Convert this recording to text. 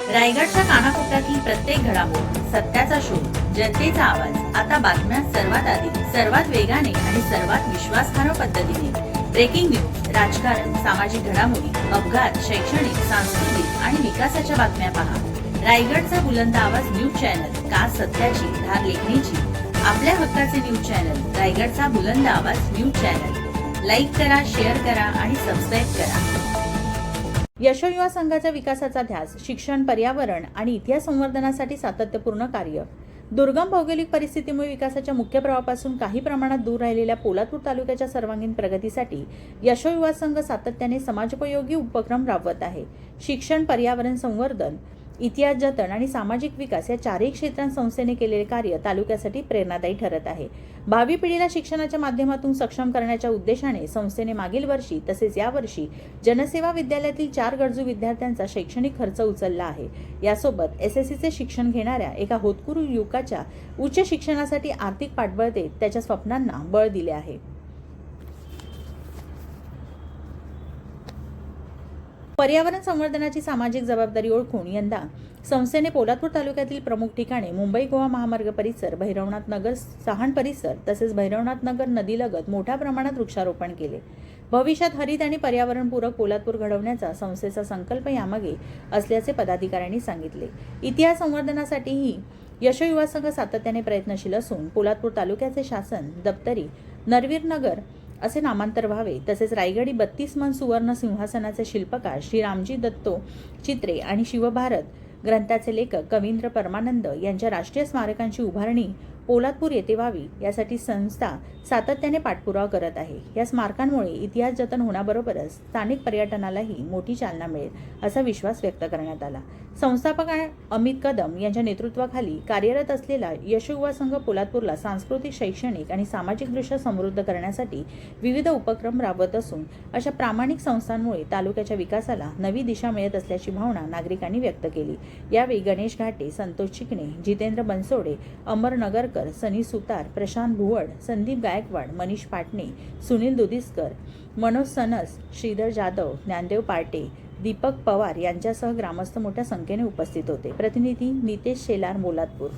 रायगडच्या कानाकोपऱ्यातील प्रत्येक घडामोड, सत्याचा शोध, जनतेचा आवाज. आता बातम्या सर्वात आधी, सर्वात वेगाने आणि सर्वात विश्वासार्ह पद्धतीने. ब्रेकिंग न्यूज, राजकारण, सामाजिक घडामोडी, अपघात, शैक्षणिक, सांस्कृतिक आणि विकासाच्या बातम्या पहा. रायगडचा बुलंद आवाज न्यूज चॅनल, का सत्याची धार लेखणीची. आपल्या हक्काचे न्यूज चॅनल, रायगडचा बुलंद आवाज न्यूज चॅनल. लाईक करा, शेअर करा आणि सबस्क्राईब करा. यशो युवा संघाचा विकासाचा ध्यास, शिक्षण, पर्यावरण आणि इतिहास संवर्धनासाठी सातत्यपूर्ण कार्य. दुर्गम भौगोलिक परिस्थितीमुळे विकासाच्या मुख्य प्रवाहापासून काही प्रमाणात दूर राहिलेल्या पोलादपूर तालुक्याच्या सर्वांगीण प्रगतीसाठी यशो युवा संघ सातत्याने समाजोपयोगी उपक्रम राबवत आहे. शिक्षण, पर्यावरण संवर्धन, इतिहास जतन आणि सामाजिक विकास या चारही क्षेत्रांत संस्थेने केलेले कार्य तालुक्यासाठी प्रेरणादायी ठरत आहे. भावी पिढीला शिक्षणाच्या माध्यमातून सक्षम करण्याच्या उद्देशाने संस्थेने मागील वर्षी तसेच यावर्षी जनसेवा विद्यालयातील 4 गरजू विद्यार्थ्यांचा शैक्षणिक खर्च उचलला आहे. यासोबत SSCचे शिक्षण घेणाऱ्या एका होतकरू युवकाच्या उच्च शिक्षणासाठी आर्थिक पाठबळ देत त्याच्या स्वप्नांना बळ दिले आहे. पर्यावरण संवर्धनाची सामाजिक जबाबदारी ओळखून यंदा संस्थेने पोलादपूर तालुक्यातील प्रमुख ठिकाणे मुंबई गोवा महामार्ग परिसर, भैरवनाथ नगर सहाण परिसर तसेच भैरवनाथ नगर नदीलगत मोठ्या प्रमाणात वृक्षारोपण केले. भविष्यात हरित आणि पर्यावरणपूरक पोलादपूर घडवण्याचा संस्थेचा संकल्प यामागे असल्याचे पदाधिकाऱ्यांनी सांगितले. इतिहास संवर्धनासाठीही यशो युवा संघ सातत्याने प्रयत्नशील असून पोलादपूर तालुक्याचे शासन दप्तरी नरवीर नगर असे नामांतर व्हावे, तसेच रायगडी 32 मन सुवर्ण सिंहासनाचे शिल्पकार श्री रामजी दत्तो चित्रे आणि शिवभारत ग्रंथाचे लेखक कवींद्र परमानंद यांच्या राष्ट्रीय स्मारकांची उभारणी पोलादपूर येथे व्हावी यासाठी संस्था सातत्याने पाठपुरावा करत आहे. या स्मारकांमुळे इतिहास जतन होण्याबरोबरच स्थानिक पर्यटनालाही मोठी चालना मिळेल असा विश्वास व्यक्त करण्यात आला. संस्थापक अमित कदम यांच्या नेतृत्वाखाली कार्यरत असलेला यशो युवा संघ पोलादपूरला सांस्कृतिक, शैक्षणिक आणि सामाजिकदृष्ट्या समृद्ध करण्यासाठी विविध उपक्रम राबवत असून अशा प्रामाणिक संस्थांमुळे तालुक्याच्या विकासाला नवी दिशा मिळत असल्याची भावना नागरिकांनी व्यक्त केली. यावेळी गणेश घाटे, संतोष चिकणे, जितेंद्र बनसोडे, अमर नगरकर, सनी सुतार, प्रशांत भुवड, संदीप गायकवाड, मनीष पाटणे, सुनील दुधिस्कर, मनोज सनस, श्रीधर जाधव, ज्ञानदेव पार्टे, दीपक पवार यांच्यासह ग्रामस्थ मोठ्या संख्येने उपस्थित होते. प्रतिनिधी नितेश शेलार, पोलादपूर.